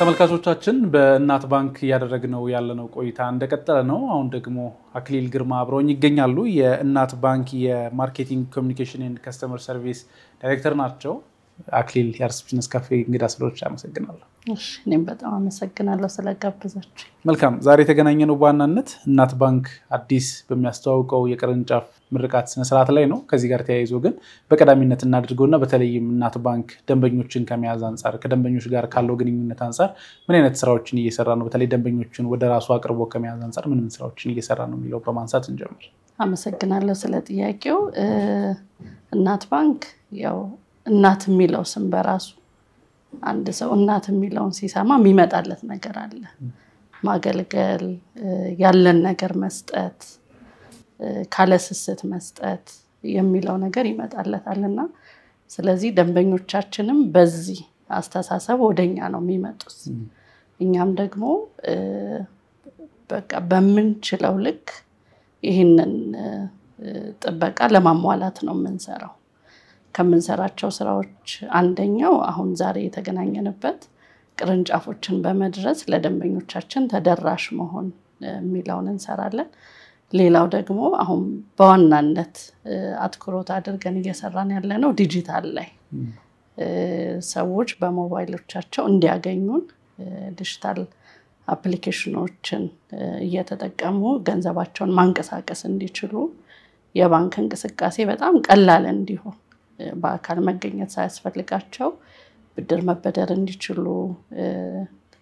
ተመልካቾቻችን በእናት ባንክ ያደረግነው ያለነው ቆይታ እንደቀጠለ ነው አሁን ደግሞ አክሊል ግርማ አብረውኝ ይገኛሉ የእናት ባንክ የማርኬቲንግ ኮሙኒኬሽን ኤንድ ከስተመር ሰርቪስ ዳይሬክተር ናቸው አክሊል የአርትስ ቢዝነስ ካፌ እንግዳ ስለሆንሽ አመሰግናለሁ እሺ እኔም በጣም አመሰግናለሁ ስለጋበዛችሁ መልካም ዛሬ የተገናኘነው በዋናነት እናት ባንክ አዲስ በሚያስተዋውቀው የቅርንጫፍ ምርቃት ስነ ስርዓት ላይ ነው ከዚህ ጋር ተያይዞ ግን በቀዳሚነት እናድርገውና በተለይም እናት ባንክ ደንበኞችን ከመያዝ አንፃር ከደንበኞች ጋር ካለው ግንኙነት አንፃር ምን አይነት ስራዎችን እየሰራ ነው በተለይ ደንበኞችን ወደ ራሱ አቅርቦ ከመያዝ አንፃር ምን ስራዎችን እየሰራ ነው የሚለው በማንሳት እንጀምር አመሰግናለሁ ስለጥያቄው እናት ባንክ ያው እናት የሚለው ስም በራሱ አንድ ሰው እናት የሚለውን ሲሰማ የሚመጣለት ነገር አለ ማገልገል ያለን ነገር መስጠት ካለስስት መስጠት የሚለው ነገር ይመጣለታልና ስለዚህ ደንበኞቻችንም በዚህ አስተሳሰብ ወደኛ ነው የሚመጡት እኛም ደግሞ በቃ በመንችለው ልክ ይሄንን ጥበቃ ለማሟላት ነው የምንሰራው ከምንሰራቸው ስራዎች አንደኛው አሁን ዛሬ የተገናኘንበት ቅርንጫፎችን በመድረስ ለደንበኞቻችን ተደራሽ መሆን የሚለውን እንሰራለን ሌላው ደግሞ አሁን በዋናነት አትኩሮት አድርገን እየሰራን ያለነው ዲጂታል ላይ ሰዎች በሞባይሎቻቸው እንዲያገኙን ዲጂታል አፕሊኬሽኖችን እየተጠቀሙ ገንዘባቸውን ማንቀሳቀስ እንዲችሉ የባንክ እንቅስቃሴ በጣም ቀላል እንዲሆን በአካል መገኘት ሳያስፈልጋቸው ብድር መበደር እንዲችሉ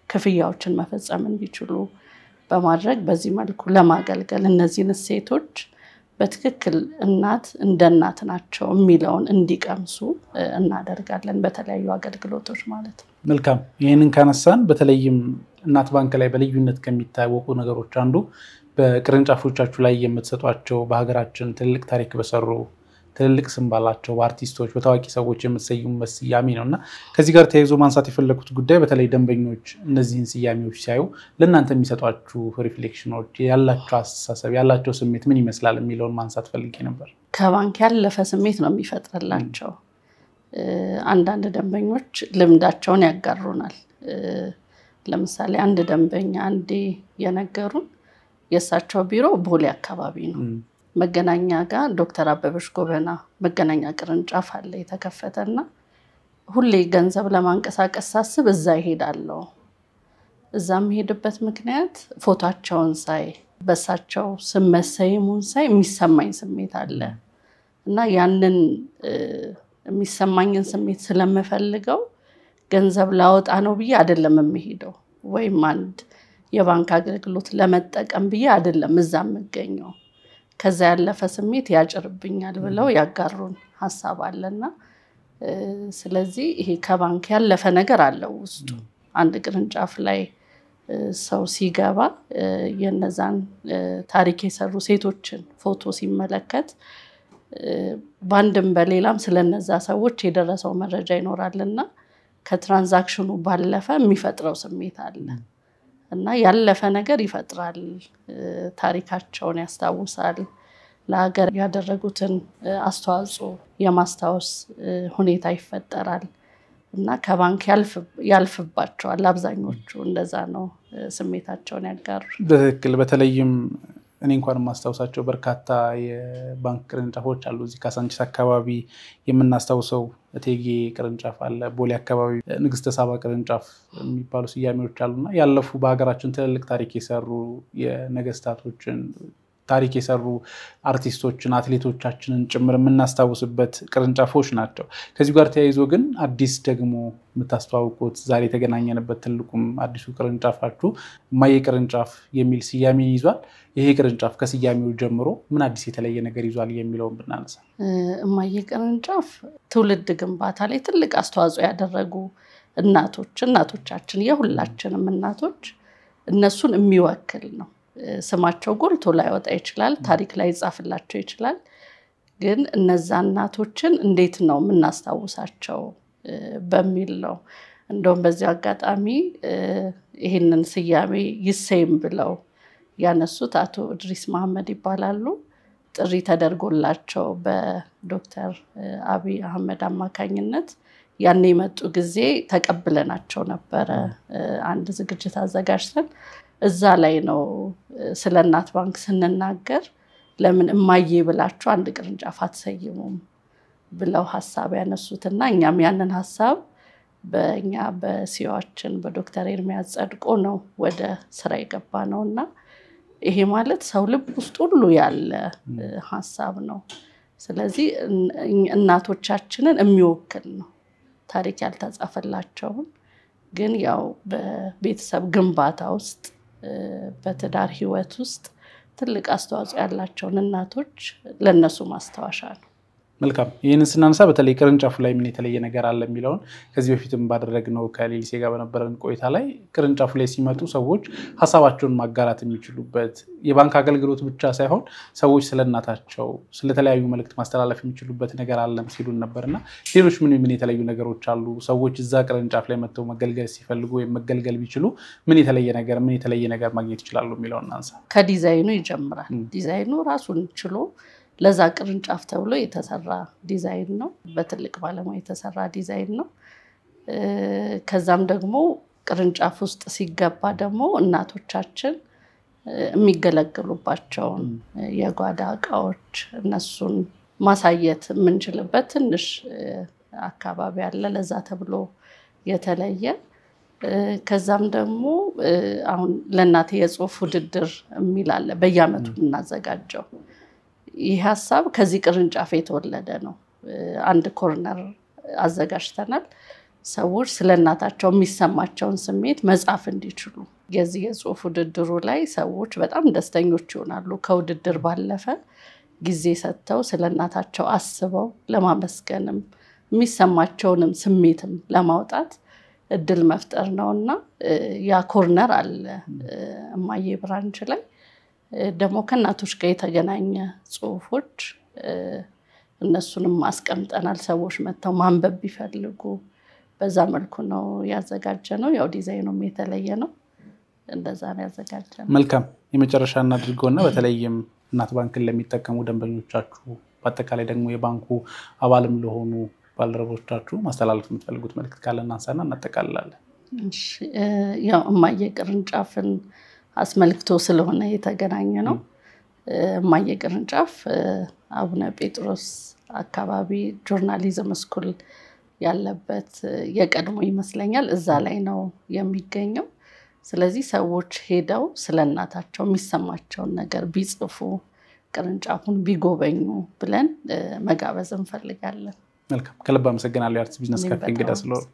ክፍያዎችን መፈጸም እንዲችሉ በማድረግ በዚህ መልኩ ለማገልገል እነዚህን ሴቶች በትክክል እናት እንደ እናት ናቸው የሚለውን እንዲቀምሱ እናደርጋለን በተለያዩ አገልግሎቶች ማለት ነው መልካም ይሄንን ካነሳን በተለይም እናት ባንክ ላይ በልዩነት ከሚታወቁ ነገሮች አንዱ በቅርንጫፎቻችሁ ላይ የምትሰጧቸው በሀገራችን ትልቅ ታሪክ በሰሩ ትልቅ ስም ባላቸው አርቲስቶች በታዋቂ ሰዎች የምትሰዩበት ስያሜ ነውና ከዚህ ጋር ተያይዞ ማንሳት የፈለኩት ጉዳይ በተለይ ደንበኞች እነዚህን ስያሜዎች ሲያዩ ለእናንተ የሚሰጧችሁ ሪፍሌክሽኖች ያላችሁ አስተሳሰብ ያላችሁ ስሜት ምን ይመስላል የሚለውን ማንሳት ፈልጌ ነበር ከባንክ ያለፈ ስሜት ነው የሚፈጥርላቸው አንዳንድ ደንበኞች ልምዳቸውን ያጋሩናል ለምሳሌ አንድ ደንበኛ አንዴ የነገሩን የሳቸው ቢሮ ቦሌ አካባቢ ነው መገናኛ ጋር ዶክተር አበበሽ ጎበና መገናኛ ቅርንጫፍ አለ የተከፈተና ሁሌ ገንዘብ ለማንቀሳቀስ ሳስብ እዛ ይሄዳለው እዛም ሄድበት ምክንያት ፎቶአቸውን ሳይ በሳቸው ስም መሰየሙን ሳይ የሚሰማኝ ስሜት አለ እና ያንን የሚሰማኝን ስሜት ስለምፈልገው ገንዘብ ላወጣ ነው ብዬ አይደለም የምሄደው ወይም አንድ የባንክ አገልግሎት ለመጠቀም ብዬ አይደለም እዛም የምገኘው ከዛ ያለፈ ስሜት ያጭርብኛል ብለው ያጋሩን ሐሳብ አለና ስለዚህ ይሄ ከባንክ ያለፈ ነገር አለው ውስጡ አንድ ቅርንጫፍ ላይ ሰው ሲገባ የነዛን ታሪክ የሰሩ ሴቶችን ፎቶ ሲመለከት ባንድም በሌላም ስለነዛ ሰዎች የደረሰው መረጃ ይኖራልና ከትራንዛክሽኑ ባለፈ የሚፈጥረው ስሜት አለ እና ያለፈ ነገር ይፈጥራል ታሪካቸውን ያስታውሳል ለሀገር ያደረጉትን አስተዋጽኦ የማስታወስ ሁኔታ ይፈጠራል እና ከባንክ ያልፍባቸዋል አብዛኞቹ እንደዛ ነው ስሜታቸውን ያጋሩ በትክክል በተለይም እኔ እንኳን ማስተዋወሳቸው በርካታ የባንክ ቅርንጫፎች አሉ እዚህ ካሳንቺስ አካባቢ የምናስተዋወሰው እቴጌ ቅርንጫፍ አለ ቦሌ አካባቢ ንግስተ ሳባ ቅርንጫፍ የሚባሉ ስያሜዎች አሉና ያለፉ በሀገራችን ትልልቅ ታሪክ የሰሩ የነገስታቶችን ታሪክ የሰሩ አርቲስቶችን አትሌቶቻችንን ጭምር የምናስተዋውስበት ቅርንጫፎች ናቸው ከዚህ ጋር ተያይዞ ግን አዲስ ደግሞ የምታስተዋውቁት ዛሬ ተገናኘንበት ትልቁም አዲሱ ቅርንጫፋችሁ እማዬ ቅርንጫፍ የሚል ስያሜ ይዟል ይሄ ቅርንጫፍ ከስያሜው ጀምሮ ምን አዲስ የተለየ ነገር ይዟል የሚለውን ብናነሳ እማዬ ቅርንጫፍ ትውልድ ግንባታ ላይ ትልቅ አስተዋጽኦ ያደረጉ እናቶቻችን የሁላችንም እናቶች እነሱን የሚወክል ነው ስማቸው ጎልቶ ላይ ወጣ ይችላል ታሪክ ላይ ይጻፍላቸው ይችላል ግን እነዛ እናቶችን እንዴት ነው የምናስተዋውሳቸው በሚል ነው እንደውም በዚህ አጋጣሚ ይሄንን ስያሜ ይሰይም ብለው ያነሱት አቶ እድሪስ መሐመድ ይባላሉ ጥሪ ተደርጎላቸው በዶክተር አብይ አህመድ አማካኝነት ያኔ መጡ ጊዜ ተቀብለናቸው ነበር አንድ ዝግጅት አዘጋጅተን እዛ ላይ ነው ስለ እናት ባንክ ስንናገር ለምን እማዬ ብላችሁ አንድ ቅርንጫፍ አትሰይሙም ብለው ሐሳብ ያነሱትና እኛም ያንን ሐሳብ በእኛ በሲዮአችን በዶክተር ኤርሚያስ ጸድቆ ነው ወደ ስራ የገባነውና ይሄ ማለት ሰው ልብ ውስጥ ሁሉ ያለ ሐሳብ ነው ስለዚህ እናቶቻችንን የሚወክል ነው ታሪክ ያልተጻፈላቸው ግን ያው በቤተሰብ ግንባታ ውስጥ በትዳር ህይወት ውስጥ ትልቅ አስተዋጽኦ ያላቸው እናቶች ለነሱ ማስተዋሻ ነው መልካም ይሄንን ስናነሳ በተለይ ቅርንጫፉ ላይ ምን የተለየ ነገር አለ የሚለውን ከዚህ በፊትም ባደረግነው ከሌሊሴ ጋር በነበረን ቆይታ ላይ ቅርንጫፉ ላይ ሲመጡ ሰዎች ሐሳባቸውን ማጋራት የሚችሉበት የባንክ አገልግሎት ብቻ ሳይሆን ሰዎች ስለናታቸው ስለተለያዩ መልእክት ማስተላለፍ የሚችሉበት ነገር አለም ሲሉን ነበርና ሌሎች ምን የተለዩ ነገሮች አሉ ሰዎች እዛ ቅርንጫፍ ላይ መጥተው መገልገል ሲፈልጉ ወይ መገልገል ቢችሉ ምን የተለየ ነገር ማግኘት ይችላሉ የሚለውን እናንሳ ከዲዛይኑ ይጀምራል ዲዛይኑ ራሱን ችሎ ለዛ ቅርንጫፍ ተብሎ የተሰራ ዲዛይን ነው በትልቅ ባለሙያ የተሰራ ዲዛይን ነው ከዛም ደግሞ ቅርንጫፍ ውስጥ ሲገባ ደግሞ እናቶቻችን የሚገለገሉባቸው የጓዳ ዕቃዎች እነሱን ማሳየት የምንችልበት ትንሽ አካባቢ አለ ለዛ ተብሎ የተለየ ከዛም ደግሞ አሁን ለእናቴ የጽሁፍ ውድድር የሚል አለ በየዓመቱ እናዘጋጀው ይህ ሐሳብ ከዚህ ቅርንጫፍ የተወለደ ነው አንድ ኮርነር አዘጋጅተናል ሰዎች ስለናታቸው የሚሰማቸውን ስሜት መጻፍ እንዲችሉ የዚህ የጽሁፍ ውድድሩ ላይ ሰዎች በጣም ደስተኞች ይሆናሉ ከውድድር ባለፈ ጊዜ ሰጥተው ስለናታቸው አስበው ለማመስገንም የሚሰማቸውንም ስሜትም ለማውጣት እድል መፍጠር ነውና ያ ኮርነር አለ እማዬ ብራንች ላይ ደግሞ ከናቶች ጋር የተገናኘ ጽሁፎች እነሱንም አስቀምጠናል ሰዎች መተው ማንበብ ቢፈልጉ በዛ መልኩ ነው ያዘጋጀነው ያው ዲዛይኑም የተለየ ነው እንደዛ ነው ያዘጋጀነው መልካም የመጨረሻ እናድርገውና በተለይም እናት ባንክን ለሚጠቀሙ ደንበኞቻችሁ በአጠቃላይ ደግሞ የባንኩ አባልም ለሆኑ ባልደረቦቻችሁ ማስተላለፍ የምትፈልጉት መልእክት ካለ እናንሳና እናጠቃልላለን እሺ ያው እማዬ ቅርንጫፍን አስመልክቶ ስለሆነ የተገናኘ ነው እማዬ ቅርንጫፍ አቡነ ጴጥሮስ አካባቢ ጆርናሊዝም ስኩል ያለበት የቀድሞ ይመስለኛል እዛ ላይ ነው የሚገኘው ስለዚህ ሰዎች ሄደው ስለናታቸው የሚሰማቸውን ነገር ቢጽፉ ቅርንጫፉን ቢጎበኙ ብለን መጋበዝ እንፈልጋለን። መልካም ከልብ አመሰግናለሁ የአርትስ ቢዝነስ ካፌ እንግዳ ስለሆነ።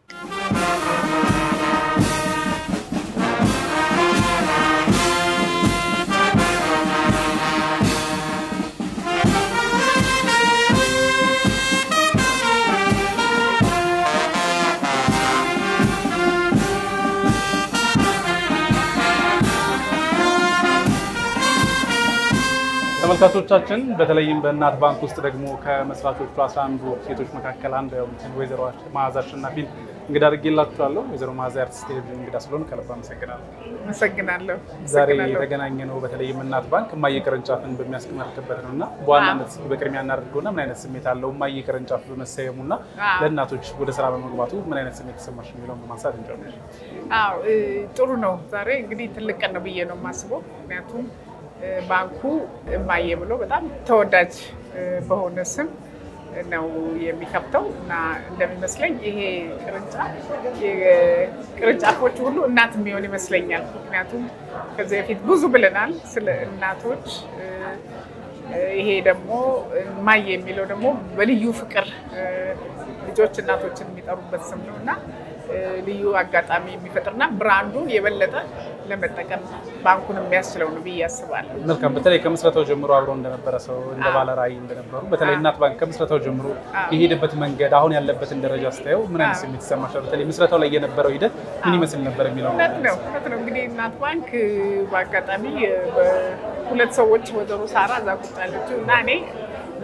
ተመልካቾቻችን በተለይም በእናት ባንክ ውስጥ ደግሞ ከመስራቾቹ 11 ሴቶች መካከል አንዱ ወይዘሮ መዓዛ አሸናፊን እንግዳ አድርጌላችኋለሁ። ወይዘሮ መዓዛ የአርትስ ቴሌቪዥን እንግዳ ስለሆነ ከልብ አመሰግናለሁ። ዛሬ የተገናኘነው በተለይም እናት ባንክ እማዬ ቅርንጫፍን በሚያስመለክትበት ነውና በዋናነት በቅድሚያ እናደርገውና ምን አይነት ስሜት አለው እማዬ ቅርንጫፍ በመሰየሙና ለእናቶች ወደ ስራ በመግባቱ ምን አይነት ስሜት ተሰማሽ የሚለውን በማንሳት እንጀምር። ጥሩ ነው። ዛሬ እንግዲህ ትልቅ ቀን ነው ብዬ ነው የማስበው። ምክንያቱም ባንኩ እማዬ ብሎ በጣም ተወዳጅ በሆነ ስም ነው የሚከፍተው እና እንደሚመስለኝ ይሄ ቅርንጫፎች ሁሉ እናት የሚሆን ይመስለኛል። ምክንያቱም ከዚህ በፊት ብዙ ብለናል ስለ እናቶች። ይሄ ደግሞ እማዬ የሚለው ደግሞ በልዩ ፍቅር ልጆች እናቶችን የሚጠሩበት ስም ነው እና ልዩ አጋጣሚ የሚፈጥርና ብራንዱ የበለጠ ለመጠቀም ባንኩን የሚያስችለው ነው ብዬ አስባለሁ። መልካም በተለይ ከምስረታው ጀምሮ አብሮ እንደነበረ ሰው እንደ ባለ ራዕይ እንደነበሩ በተለይ እናት ባንክ ከምስረታው ጀምሮ የሄደበት መንገድ አሁን ያለበትን ደረጃ ስታየው ምን አይነት ስሜት ይሰማሻል? በተለይ ምስረታው ላይ የነበረው ሂደት ምን ይመስል ነበር የሚለው እውነት ነው። እንግዲህ እናት ባንክ በአጋጣሚ በሁለት ሰዎች ወይዘሮ ሳራ እዛ ቁጭ ያለችው እና እኔ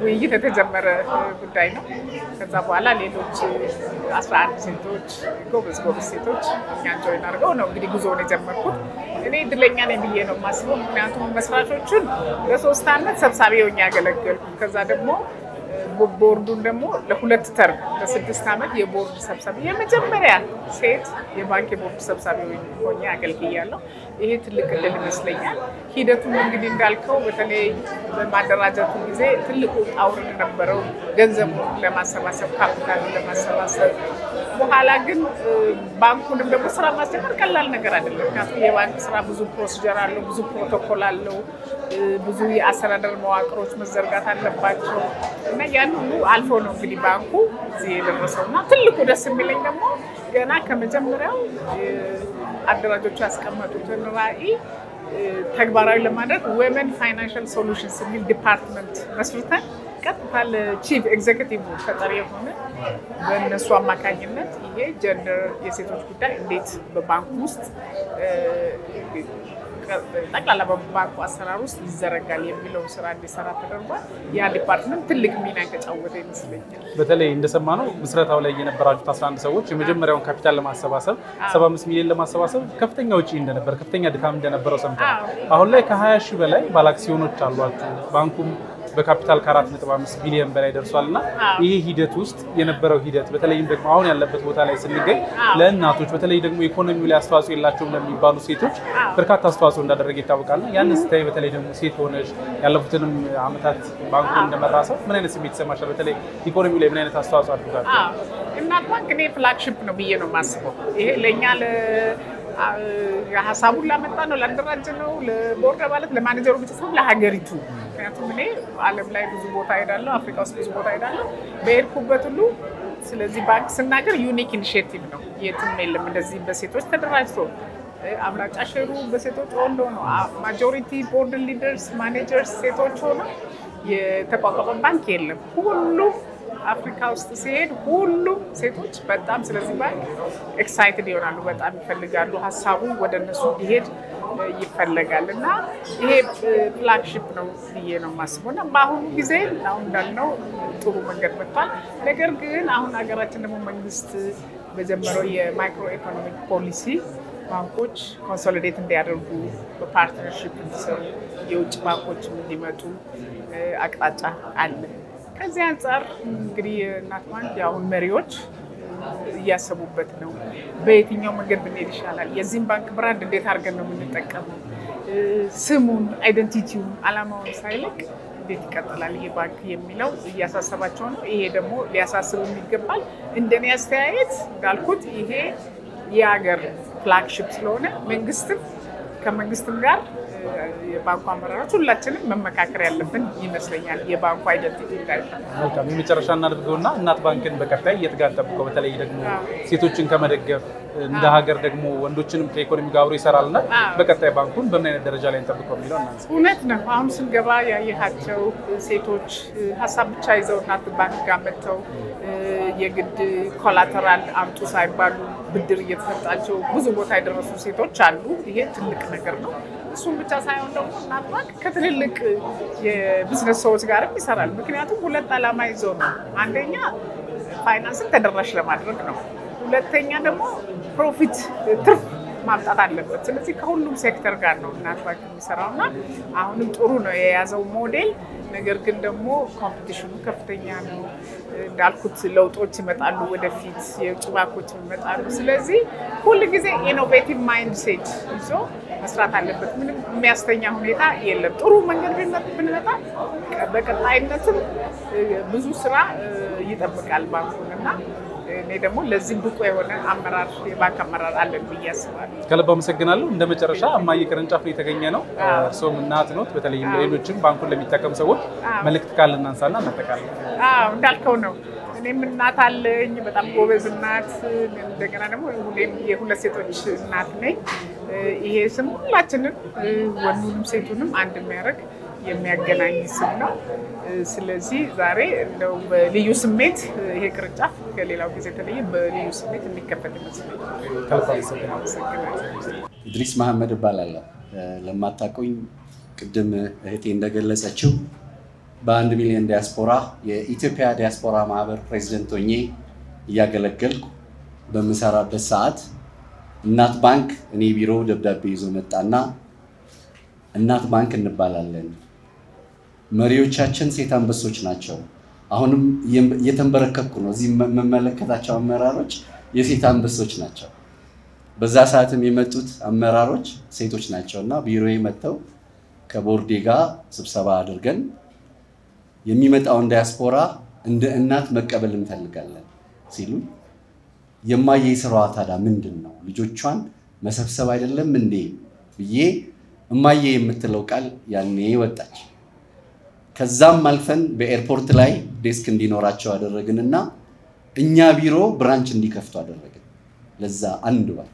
ውይይት የተጀመረ ጉዳይ ነው። ከዛ በኋላ ሌሎች 11 ሴቶች ጎበዝ ሴቶች እኛን ጆይን አድርገው ነው እንግዲህ ጉዞውን የጀመርኩት። እኔ እድለኛ ነኝ ብዬ ነው የማስበው። ምክንያቱም መስራቾቹን ለ3 ዓመት ሰብሳቢ ሆኜ ያገለገልኩ ከዛ ደግሞ ቦርዱን ደግሞ ለ2 ተርም ለ6 ዓመት የቦርድ ሰብሳቢ የመጀመሪያ ሴት የባንክ የቦርድ ሰብሳቢ ሆኜ አገልግያለሁ። ይሄ ትልቅ እድል ይመስለኛል። ሂደቱን እንግዲህ እንዳልከው በተለይ በማደራጀቱ ጊዜ ትልቁ አውርድ ነበረው ገንዘቡን ለማሰባሰብ ካፒታሉን ለማሰባሰብ። በኋላ ግን ባንኩንም ደግሞ ስራ ማስጀመር ቀላል ነገር አይደለም። ምክንያቱም የባንክ ስራ ብዙ ፕሮሲጀር አለው፣ ብዙ ፕሮቶኮል አለው፣ ብዙ የአስተዳደር መዋቅሮች መዘርጋት አለባቸው እና ያን ሁሉ አልፎ ነው እንግዲህ ባንኩ እዚህ የደረሰው እና ትልቁ ደስ የሚለኝ ደግሞ ገና ከመጀመሪያው አደራጆቹ ያስቀመጡትን ራዕይ ተግባራዊ ለማድረግ ወመን ፋይናንሻል ሶሉሽንስ የሚል ዲፓርትመንት መስርተን ቀጥታ ለቺፍ ኤግዜኪቲቭ ተጠሪ የሆነ በእነሱ አማካኝነት ይሄ ጀንደር የሴቶች ጉዳይ እንዴት በባንኩ ውስጥ ጠቅላላ በባንኩ አሰራር ውስጥ ይዘረጋል የሚለው ስራ እንዲሰራ ተደርጓል። ያ ዲፓርትመንት ትልቅ ሚና የተጫወተ ይመስለኛል። በተለይ እንደሰማነው ምስረታው ላይ የነበራችሁት 11 ሰዎች የመጀመሪያውን ካፒታል ለማሰባሰብ 75 ሚሊዮን ለማሰባሰብ ከፍተኛ ወጪ እንደነበር ከፍተኛ ድካም እንደነበረው ሰምተናል። አሁን ላይ ከ20 ሺህ በላይ ባለአክሲዮኖች አሏችሁ። ባንኩም በካፒታል ከ4.5 ቢሊዮን በላይ ደርሷልና ይሄ ሂደት ውስጥ የነበረው ሂደት በተለይም ደግሞ አሁን ያለበት ቦታ ላይ ስንገኝ ለእናቶች በተለይ ደግሞ ኢኮኖሚው ላይ አስተዋጽኦ የላቸውም ለሚባሉ ሴቶች በርካታ አስተዋጽኦ እንዳደረገ ይታወቃል። ያን ስታይ በተለይ ደግሞ ሴት ሆነሽ ያለፉትንም አመታት ባንኩ እንደመራ ሰው ምን አይነት ስሜት ይሰማሻል? በተለይ ኢኮኖሚው ላይ ምን አይነት አስተዋጽኦ አድርጋል? እናት ባንክ እኔ ፍላግሺፕ ነው ብዬ ነው የማስበው። ይሄ ለእኛ ሀሳቡን ላመጣ ነው ላደራጀ ነው ለቦርድ ማለት ለማኔጀሩ ብቻ ሳይሆን ለሀገሪቱ። ምክንያቱም እኔ ዓለም ላይ ብዙ ቦታ ሄዳለሁ፣ አፍሪካ ውስጥ ብዙ ቦታ ሄዳለሁ በሄድኩበት ሁሉ። ስለዚህ ባንክ ስናገር ዩኒክ ኢኒሼቲቭ ነው፣ የትም የለም እንደዚህ በሴቶች ተደራጅቶ አብላጫ ሼሩ በሴቶች ወንዶ ነው። ማጆሪቲ ቦርድ ሊደርስ ማኔጀርስ ሴቶች ሆነ የተቋቋመ ባንክ የለም። ሁሉም አፍሪካ ውስጥ ሲሄድ ሁሉም ሴቶች በጣም ስለዚህ ባንክ ኤክሳይትድ ይሆናሉ፣ በጣም ይፈልጋሉ፣ ሀሳቡ ወደ እነሱ እንዲሄድ ይፈለጋል እና ይሄ ፍላግሺፕ ነው ብዬ ነው የማስበው እና በአሁኑ ጊዜ አሁን እንዳልነው ጥሩ መንገድ መጥቷል። ነገር ግን አሁን ሀገራችን ደግሞ መንግስት በጀመረው የማይክሮ ኢኮኖሚክ ፖሊሲ ባንኮች ኮንሶሊዴት እንዲያደርጉ በፓርትነርሺፕ እንዲሰሩ የውጭ ባንኮች እንዲመጡ አቅጣጫ አለ። ከዚህ አንጻር እንግዲህ እናት ባንክ የአሁን መሪዎች እያሰቡበት ነው። በየትኛው መንገድ ብንሄድ ይሻላል? የዚህም ባንክ ብራንድ እንዴት አድርገን ነው የምንጠቀመው? ስሙን፣ አይደንቲቲውን፣ አላማውን ሳይለቅ እንዴት ይቀጥላል ይሄ ባንክ የሚለው እያሳሰባቸው ነው። ይሄ ደግሞ ሊያሳስብ ይገባል። እንደኔ አስተያየት እንዳልኩት ይሄ የሀገር ፍላግሺፕ ስለሆነ መንግስትም ከመንግስትም ጋር የባንኩ አመራሮች ሁላችንም መመካከር ያለብን ይመስለኛል የባንኩ አይደንቲቲ ጋር መልካም የመጨረሻ እናድርገውና እናት ባንክን በቀጣይ የትጋን ተጠብቀው በተለይ ደግሞ ሴቶችን ከመደገፍ እንደ ሀገር ደግሞ ወንዶችንም ከኢኮኖሚ ጋር አብሮ ይሰራልና በቀጣይ ባንኩን በምን አይነት ደረጃ ላይ እንጠብቀው የሚለው እናንተ እውነት ነው አሁን ስንገባ ያየሃቸው ሴቶች ሀሳብ ብቻ ይዘው እናት ባንክ ጋር መጥተው የግድ ኮላተራል አምጡ ሳይባሉ ብድር እየተሰጣቸው ብዙ ቦታ የደረሱ ሴቶች አሉ ይሄ ትልቅ ነገር ነው እሱም ብቻ ሳይሆን ደግሞ እናት ባንክ ከትልልቅ የቢዝነስ ሰዎች ጋርም ይሰራል ምክንያቱም ሁለት ዓላማ ይዘው ነው አንደኛ ፋይናንስን ተደራሽ ለማድረግ ነው ሁለተኛ ደግሞ ፕሮፊት ትርፍ ማምጣት አለበት ስለዚህ ከሁሉም ሴክተር ጋር ነው እናት ባንክ የሚሰራውና አሁንም ጥሩ ነው የያዘው ሞዴል ነገር ግን ደግሞ ኮምፒቲሽኑ ከፍተኛ ነው እንዳልኩት ለውጦች ይመጣሉ ወደፊት የውጭ ባንኮች ይመጣሉ ስለዚህ ሁሉ ጊዜ ኢኖቬቲቭ ማይንድ ሴት ይዞ መስራት አለበት ምንም የሚያስተኛ ሁኔታ የለም ጥሩ መንገድ ብንመጣ በቀጣይነትም ብዙ ስራ ይጠብቃል ባንኩንና እኔ ደግሞ ለዚህ ብቁ የሆነ አመራር የባንክ አመራር አለን ብዬ አስባለሁ ከልብ አመሰግናለሁ እንደ መጨረሻ እማዬ ቅርንጫፍ ላይ የተገኘ ነው እርሶም እናት ኖት በተለይም ሌሎችም ባንኩን ለሚጠቀም ሰዎች መልእክት ካለ እናንሳና እናጠቃለን እንዳልከው ነው እኔም እናት አለኝ በጣም ጎበዝ እናት እንደገና ደግሞ የሁለት ሴቶች እናት ነኝ ይሄ ስም ሁላችንም ወንዱንም ሴቱንም አንድ የሚያደርግ የሚያገናኝ ስም ነው ስለዚህ ዛሬ እንደው በልዩ ስሜት ይሄ ቅርንጫፍ ከሌላው ጊዜ ተለየ በልዩ ስሜት የሚከፈት ይመስላል ኢድሪስ መሐመድ እባላለሁ ለማታውቁኝ ቅድም እህቴ እንደገለጸችው በ1 ሚሊዮን ዲያስፖራ የኢትዮጵያ ዲያስፖራ ማህበር ፕሬዝዳንት ሆኜ እያገለገልኩ በመሰራበት ሰዓት እናት ባንክ እኔ ቢሮ ደብዳቤ ይዞ መጣና እናት ባንክ እንባላለን መሪዎቻችን ሴት አንበሶች ናቸው አሁንም እየተንበረከኩ ነው እዚህ መመለከታቸው አመራሮች የሴት አንበሶች ናቸው በዛ ሰዓትም የመጡት አመራሮች ሴቶች ናቸውና ቢሮዬ መጥተው ከቦርዴ ጋር ስብሰባ አድርገን የሚመጣውን ዲያስፖራ እንደ እናት መቀበል እንፈልጋለን ሲሉ የማዬ ስራዋ ታዲያ ምንድነው ልጆቿን መሰብሰብ አይደለም እንዴ ብዬ እማዬ የምትለው ቃል ያኔ ወጣች ከዛም አልፈን በኤርፖርት ላይ ዴስክ እንዲኖራቸው አደረግንና እኛ ቢሮ ብራንች እንዲከፍቱ አደረግን ለዛ አንድ ወር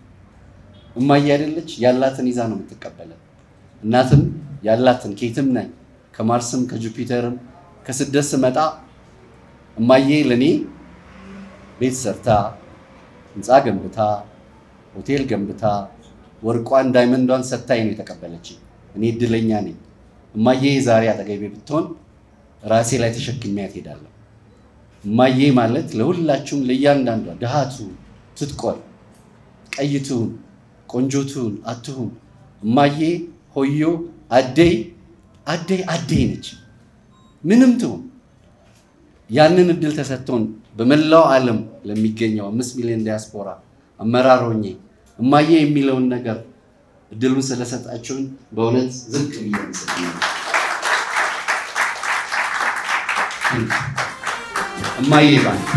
እማዬ አይደለች ያላትን ይዛ ነው የምትቀበለው እናትም ያላትን ኬትም ነኝ ከማርስም ከጁፒተርም ከስደት ስመጣ እማዬ ለኔ ቤት ሰርታ ህንጻ ገንብታ ሆቴል ገንብታ ወርቋን ዳይመንዷን ሰጣይ ነው የተቀበለች እኔ እድለኛ ነኝ እማዬ ዛሬ አጠገቤ ብትሆን ራሴ ላይ ተሸክሚያት ሄዳለሁ እማዬ ማለት ለሁላችሁም ለያንዳንዷ ደሃቱ ትጥቆር ቀይቱ ቆንጆቱ አትሁን እማዬ ሆዮ አደይ ነች ምንም ትሁን ያንን እድል ተሰጥቶን በመላው ዓለም ለሚገኘው 5 ሚሊዮን ዲያስፖራ አመራሮኜ እማዬ የሚለውን ነገር እድሉን ስለሰጣችሁን በእውነት ዝቅ ይያንስልኝ እማዬ ባንክ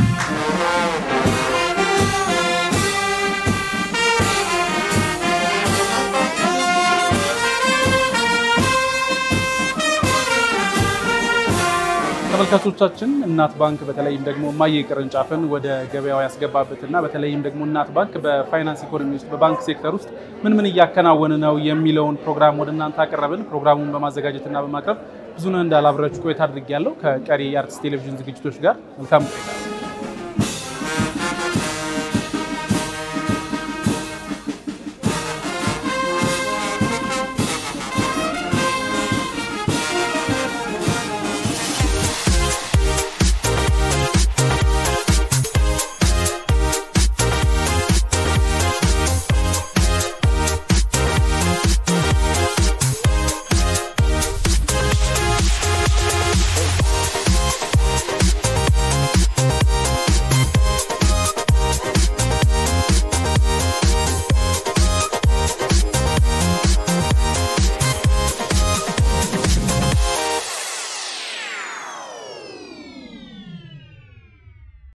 ተመልካቾቻችን እናት ባንክ በተለይም ደግሞ እማዬ ቅርንጫፍን ወደ ገበያው ያስገባበትና በተለይም ደግሞ እናት ባንክ በፋይናንስ ኢኮኖሚ ውስጥ በባንክ ሴክተር ውስጥ ምን እያከናወነ ነው የሚለውን ፕሮግራም ወደ እናንተ አቀረብን ፕሮግራሙን በማዘጋጀትና በማቅረብ ብዙ ነው እንዳላብራችሁ ቆይታ አድርጌያለሁ ከቀሪ የአርትስ ቴሌቪዥን ዝግጅቶች ጋር መልካም ቆይታ